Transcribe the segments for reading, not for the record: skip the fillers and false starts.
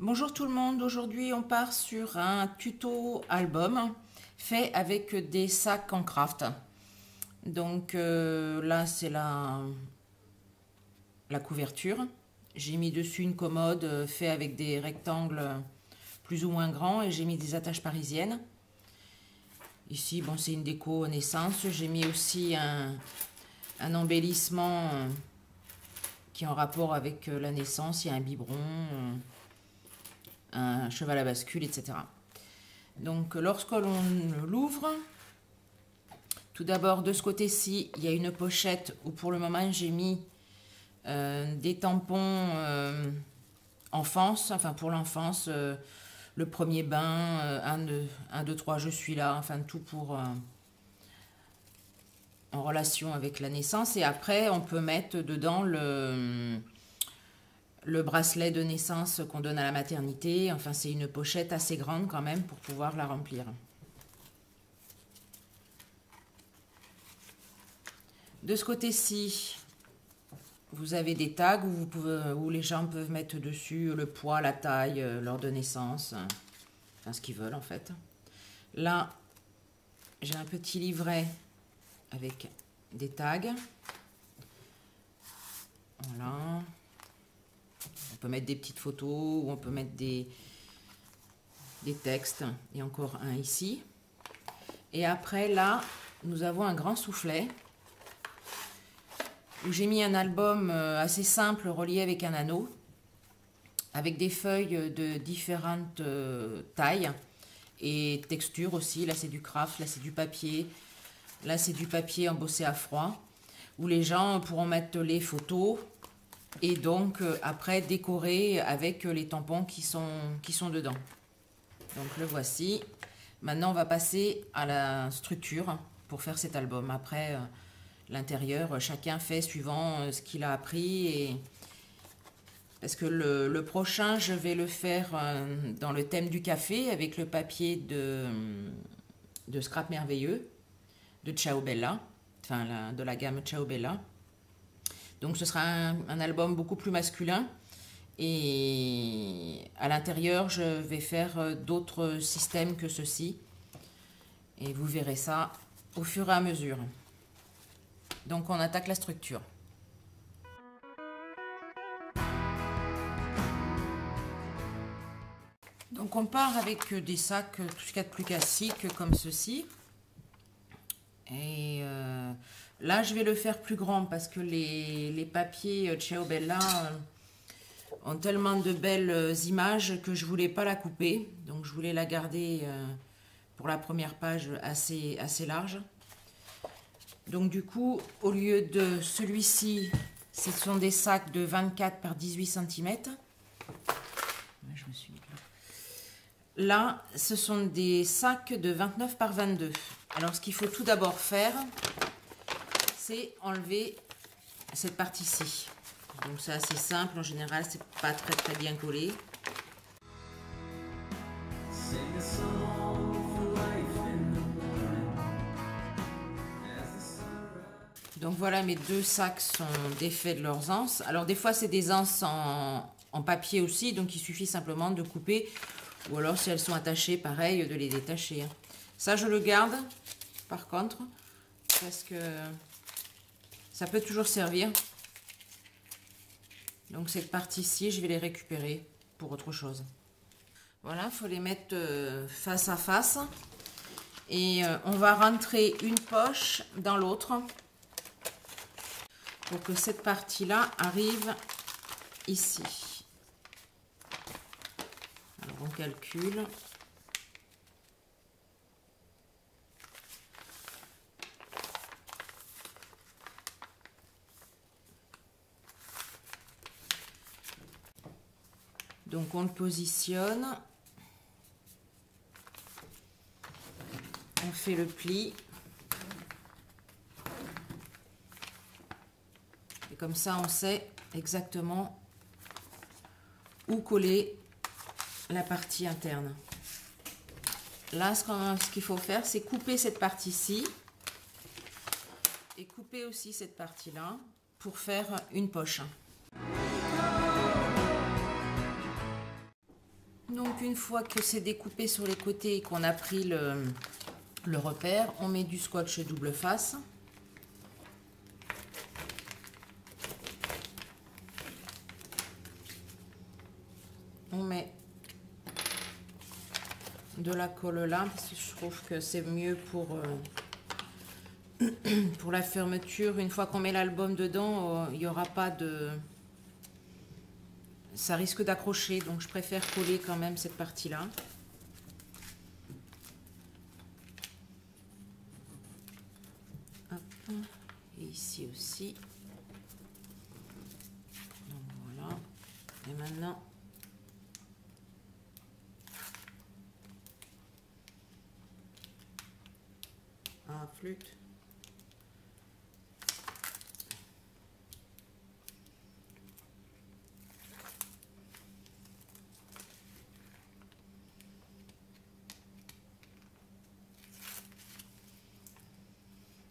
Bonjour tout le monde, aujourd'hui on part sur un tuto album fait avec des sacs en craft. Donc là c'est la couverture. J'ai mis dessus une commode fait avec des rectangles plus ou moins grands et j'ai mis des attaches parisiennes. Ici bon, c'est une déco naissance. J'ai mis aussi un embellissement qui est en rapport avec la naissance. Il y a un biberon, un cheval à bascule, etc. Donc lorsque l'on l'ouvre, tout d'abord de ce côté-ci, il y a une pochette où pour le moment j'ai mis des tampons enfance, enfin pour l'enfance, le premier bain, 1, 2, 3, je suis là, enfin tout pour en relation avec la naissance. Et après on peut mettre dedans le bracelet de naissance qu'on donne à la maternité. Enfin, c'est une pochette assez grande quand même pour pouvoir la remplir. De ce côté-ci, vous avez des tags où les gens peuvent mettre dessus le poids, la taille, l'heure de naissance, enfin ce qu'ils veulent en fait. Là, j'ai un petit livret avec des tags. Voilà. On peut mettre des petites photos ou on peut mettre des textes. Et encore un ici. Et après, là, nous avons un grand soufflet où j'ai mis un album assez simple relié avec un anneau, avec des feuilles de différentes tailles et textures aussi. Là, c'est du craft, là, c'est du papier. Là, c'est du papier embossé à froid, où les gens pourront mettre les photos et donc après décorer avec les tampons qui sont dedans. Donc le voici. Maintenant on va passer à la structure pour faire cet album. Après l'intérieur, chacun fait suivant ce qu'il a appris. Parce que le prochain, je vais le faire dans le thème du café avec le papier de Scrap Merveilleux de Ciao Bella, enfin de la gamme Ciao Bella. Donc ce sera un album beaucoup plus masculin. Et à l'intérieur, je vais faire d'autres systèmes que ceci. Et vous verrez ça au fur et à mesure. Donc on attaque la structure. Donc on part avec des sacs tout ce qu'il y a de plus classique comme ceci. Et là je vais le faire plus grand parce que les papiers Ciao Bella ont tellement de belles images que je voulais pas la couper. Donc je voulais la garder pour la première page assez large. Donc du coup, au lieu de celui-ci, ce sont des sacs de 24 par 18 cm. Je me suis... Là, ce sont des sacs de 29 par 22. Alors ce qu'il faut tout d'abord faire, c'est enlever cette partie-ci. Donc c'est assez simple, en général c'est pas très bien collé. Donc voilà, mes deux sacs sont défaits de leurs anses. Alors des fois c'est des anses en papier aussi, donc il suffit simplement de couper. Ou alors si elles sont attachées, pareil, de les détacher. Ça je le garde par contre, parce que ça peut toujours servir. Donc cette partie-ci, je vais les récupérer pour autre chose. Voilà, il faut les mettre face à face. Et on va rentrer une poche dans l'autre pour que cette partie-là arrive ici. Alors on calcule. Donc on le positionne, on fait le pli, et comme ça on sait exactement où coller la partie interne. Là ce qu'il faut faire, c'est couper cette partie-ci et couper aussi cette partie-là pour faire une poche. Donc une fois que c'est découpé sur les côtés et qu'on a pris le repère, on met du scotch double face. On met de la colle là, parce que je trouve que c'est mieux pour la fermeture. Une fois qu'on met l'album dedans, il n'y aura pas de... Ça risque d'accrocher, donc je préfère coller quand même cette partie-là. Et ici aussi. Donc voilà. Et maintenant... flûte.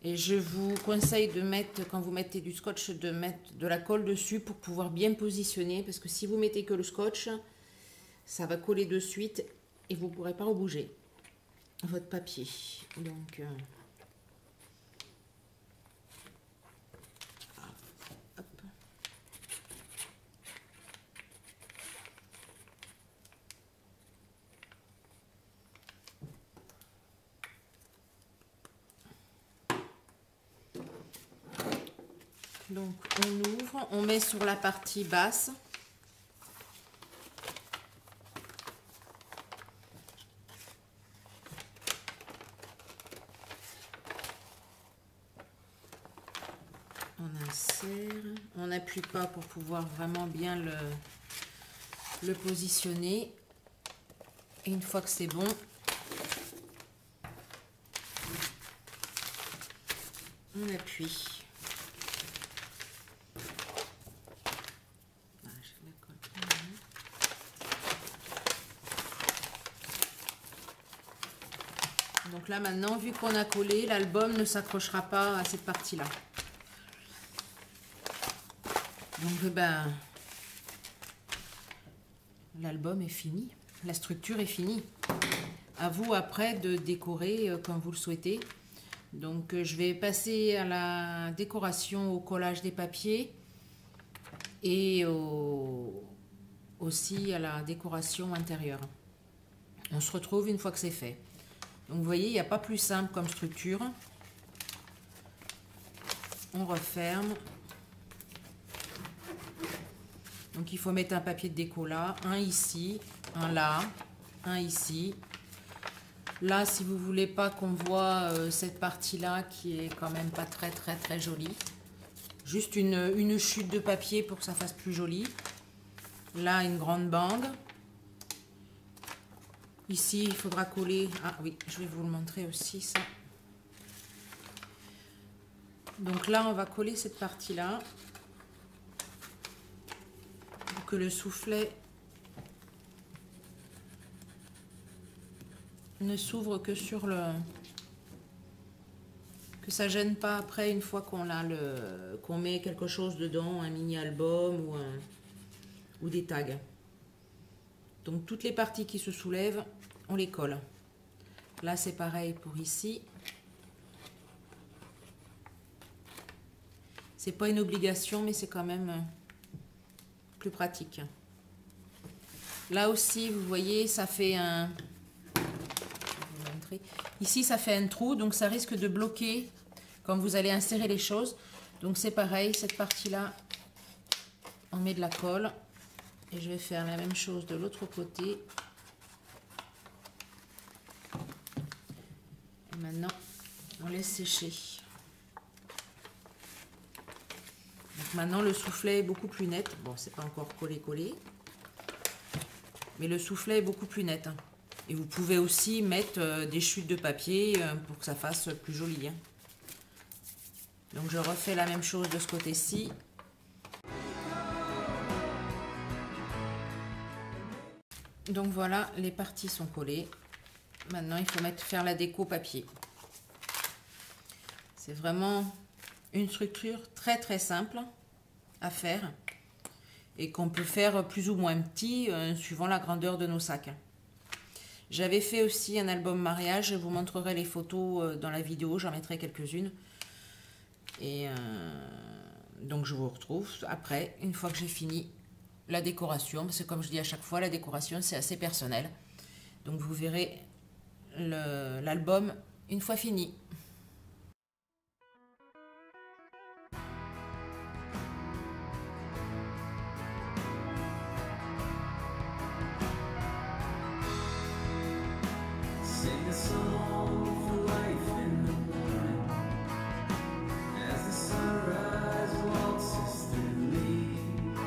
Et je vous conseille de mettre, quand vous mettez du scotch, de mettre de la colle dessus pour pouvoir bien positionner. Parce que si vous mettez que le scotch, ça va coller de suite et vous ne pourrez pas rebouger votre papier. Donc, hop. Donc on ouvre, on met sur la partie basse. On insère, on n'appuie pas pour pouvoir vraiment bien le positionner. Et une fois que c'est bon, on appuie. Donc là maintenant, vu qu'on a collé, l'album ne s'accrochera pas à cette partie-là. Donc ben, l'album est fini, la structure est finie. À vous après de décorer comme vous le souhaitez. Donc je vais passer à la décoration, au collage des papiers et aussi à la décoration intérieure. On se retrouve une fois que c'est fait. Donc vous voyez, il n'y a pas plus simple comme structure. On referme. Donc il faut mettre un papier de déco là, un ici, un là, un ici. Là, si vous voulez pas qu'on voit cette partie-là qui est quand même pas très jolie. Juste une chute de papier pour que ça fasse plus joli. Là, une grande bande. Ici, il faudra coller... Ah oui, je vais vous le montrer aussi, ça. Donc là, on va coller cette partie-là. Pour que le soufflet ne s'ouvre que sur le... Que ça gêne pas après, une fois qu'on a qu'on met quelque chose dedans, un mini-album ou des tags. Donc toutes les parties qui se soulèvent, on les colle. Là c'est pareil pour ici. C'est pas une obligation, mais c'est quand même plus pratique. Là aussi, vous voyez, ça fait un... Je vais vous montrer. Ici, ça fait un trou, donc ça risque de bloquer quand vous allez insérer les choses. Donc c'est pareil, cette partie-là, on met de la colle. Et je vais faire la même chose de l'autre côté. Et maintenant, on laisse sécher. Donc maintenant, le soufflet est beaucoup plus net. Bon, c'est pas encore collé. Mais le soufflet est beaucoup plus net. Et vous pouvez aussi mettre des chutes de papier pour que ça fasse plus joli. Donc je refais la même chose de ce côté-ci. Donc voilà, les parties sont collées. Maintenant, il faut faire la déco papier. C'est vraiment une structure très simple à faire. et qu'on peut faire plus ou moins petit suivant la grandeur de nos sacs. J'avais fait aussi un album mariage, je vous montrerai les photos dans la vidéo, j'en mettrai quelques-unes. Et donc je vous retrouve après, une fois que j'ai fini la décoration, parce que comme je dis à chaque fois, la décoration c'est assez personnel. Donc vous verrez l'album une fois fini. Sing a song for life in the morning as the sunrise waltzes through leaves.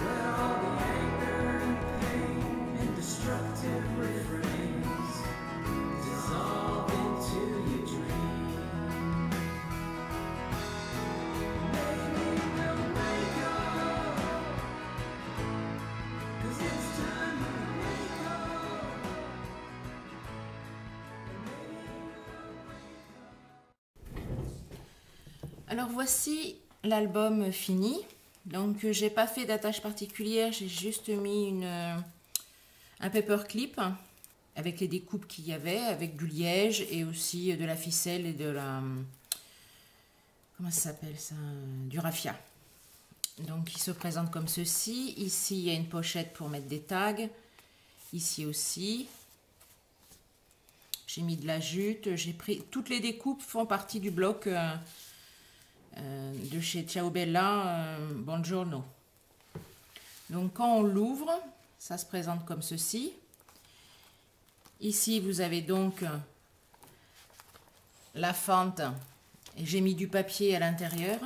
Let all the anger and pain and destructive refrains dissolve into your dream. Maybe we'll wake up, 'cause it's time to wake up. Alors voici l'album fini. Donc j'ai pas fait d'attache particulière, j'ai juste mis un paperclip avec les découpes qu'il y avait, avec du liège et aussi de la ficelle et de la... Comment ça s'appelle ça? Du raffia. Donc il se présente comme ceci. Ici il y a une pochette pour mettre des tags. Ici aussi. J'ai mis de la jute. J'ai pris... Toutes les découpes font partie du bloc... de chez Ciao Bella, Buongiorno. Donc quand on l'ouvre, ça se présente comme ceci. Ici vous avez donc la fente et j'ai mis du papier à l'intérieur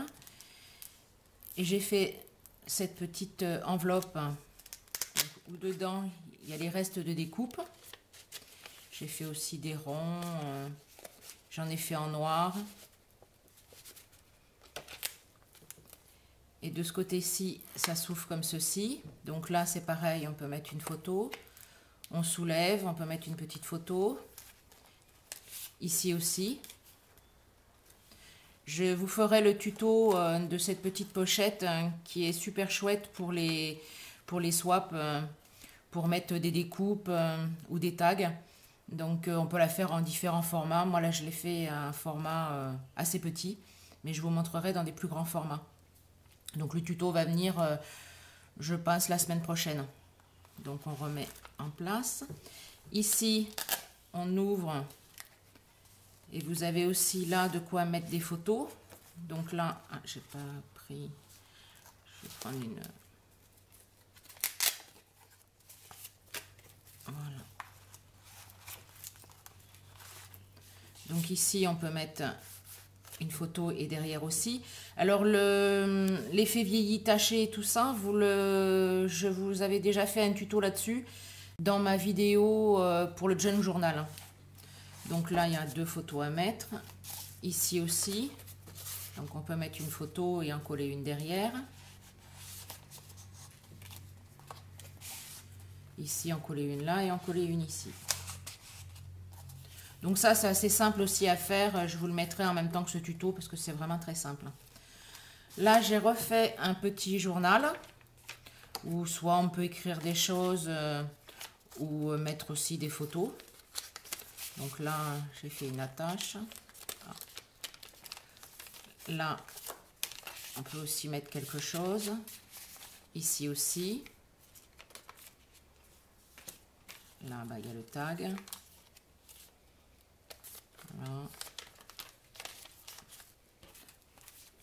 et j'ai fait cette petite enveloppe où dedans il y a les restes de découpe. J'ai fait aussi des ronds, j'en ai fait en noir. Et de ce côté-ci, ça s'ouvre comme ceci. Donc là, c'est pareil, on peut mettre une photo. On soulève, on peut mettre une petite photo. Ici aussi. Je vous ferai le tuto de cette petite pochette qui est super chouette pour les swaps, pour mettre des découpes ou des tags. Donc on peut la faire en différents formats. Moi là, je l'ai fait à un format assez petit, mais je vous montrerai dans des plus grands formats. Donc le tuto va venir, je pense, la semaine prochaine. Donc on remet en place. Ici, on ouvre et vous avez aussi là de quoi mettre des photos. Donc là, j'ai pas pris, je vais prendre une... Voilà. Donc ici, on peut mettre une photo et derrière aussi. Alors l'effet vieilli taché et tout ça, je vous avais déjà fait un tuto là-dessus dans ma vidéo pour le Junk Journal. Donc là il y a deux photos à mettre. Ici aussi. Donc on peut mettre une photo et en coller une derrière. Ici en coller une là et en coller une ici. Donc ça, c'est assez simple aussi à faire. Je vous le mettrai en même temps que ce tuto parce que c'est vraiment très simple. Là, j'ai refait un petit journal où soit on peut écrire des choses ou mettre aussi des photos. Donc là, j'ai fait une attache. Là, on peut aussi mettre quelque chose. Ici aussi. Là, bah, il y a le tag. Voilà.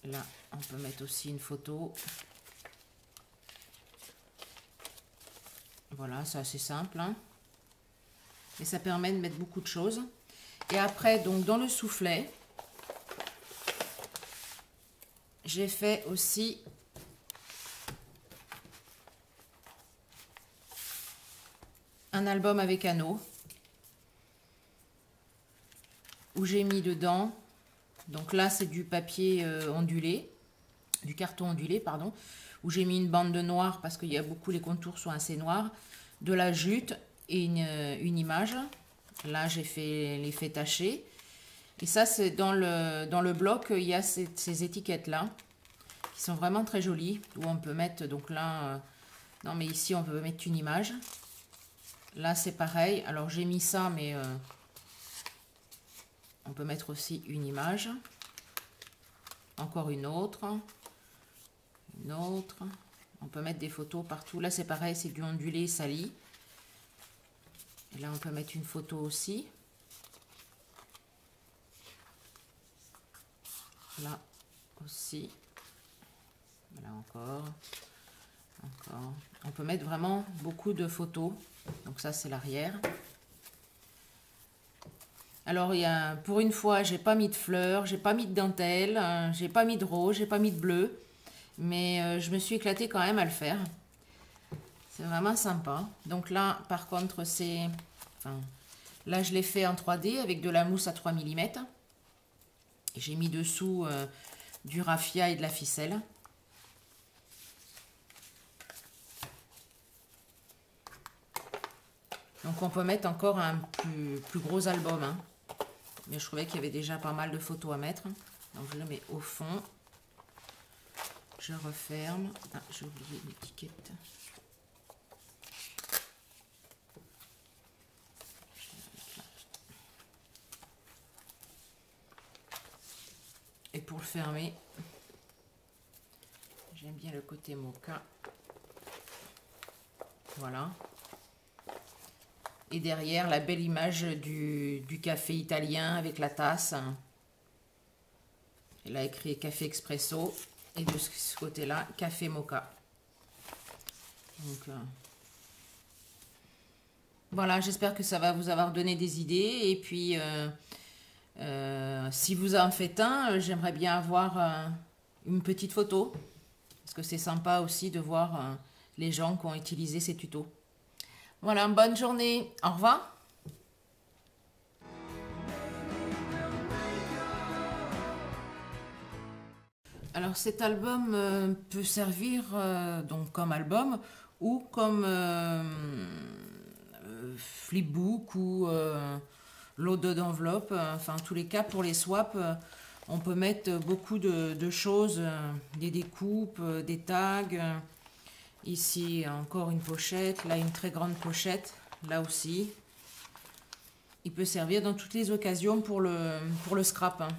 Là, on peut mettre aussi une photo. Voilà, c'est assez simple. Hein. Et ça permet de mettre beaucoup de choses. Et après, donc dans le soufflet, j'ai fait aussi un album avec anneaux. Où j'ai mis dedans, donc là c'est du papier ondulé, du carton ondulé pardon, où j'ai mis une bande de noir parce qu'il y a beaucoup, les contours sont assez noirs, de la jute et une image. Là j'ai fait l'effet taché et ça c'est dans le bloc, il y a ces étiquettes là qui qui sont vraiment très jolis, où on peut mettre, donc là, non mais ici on peut mettre une image. Là c'est pareil, alors j'ai mis ça, mais on peut mettre aussi une image. Encore une autre. On peut mettre des photos partout. Là c'est pareil, c'est du ondulé sali. Et là on peut mettre une photo aussi. Là aussi. Là encore. On peut mettre vraiment beaucoup de photos. Donc ça c'est l'arrière. Alors pour une fois, j'ai pas mis de fleurs, j'ai pas mis de dentelle, j'ai pas mis de rose, j'ai pas mis de bleu. Mais je me suis éclatée quand même à le faire. C'est vraiment sympa. Donc là, par contre, là, je l'ai fait en 3D avec de la mousse à 3 mm. J'ai mis dessous du raffia et de la ficelle. Donc on peut mettre encore un plus gros album. Hein. Mais je trouvais qu'il y avait déjà pas mal de photos à mettre. Donc je le mets au fond. Je referme. Ah, j'ai oublié l'étiquette. Et pour le fermer, j'aime bien le côté mocha. Voilà. Et derrière, la belle image du café italien avec la tasse. Elle a écrit café expresso. Et de ce côté-là, café mocha. Donc, voilà, j'espère que ça va vous avoir donné des idées. Et puis, si vous en faites un, j'aimerais bien avoir une petite photo. Parce que c'est sympa aussi de voir les gens qui ont utilisé ces tutos. Voilà, bonne journée. Au revoir. Alors cet album peut servir donc comme album ou comme flipbook ou lot d'enveloppe. Enfin, en tous les cas, pour les swaps, on peut mettre beaucoup de choses, des découpes, des tags. Ici, encore une pochette. Là, une très grande pochette. Là aussi. Il peut servir dans toutes les occasions pour le scrap. Hein.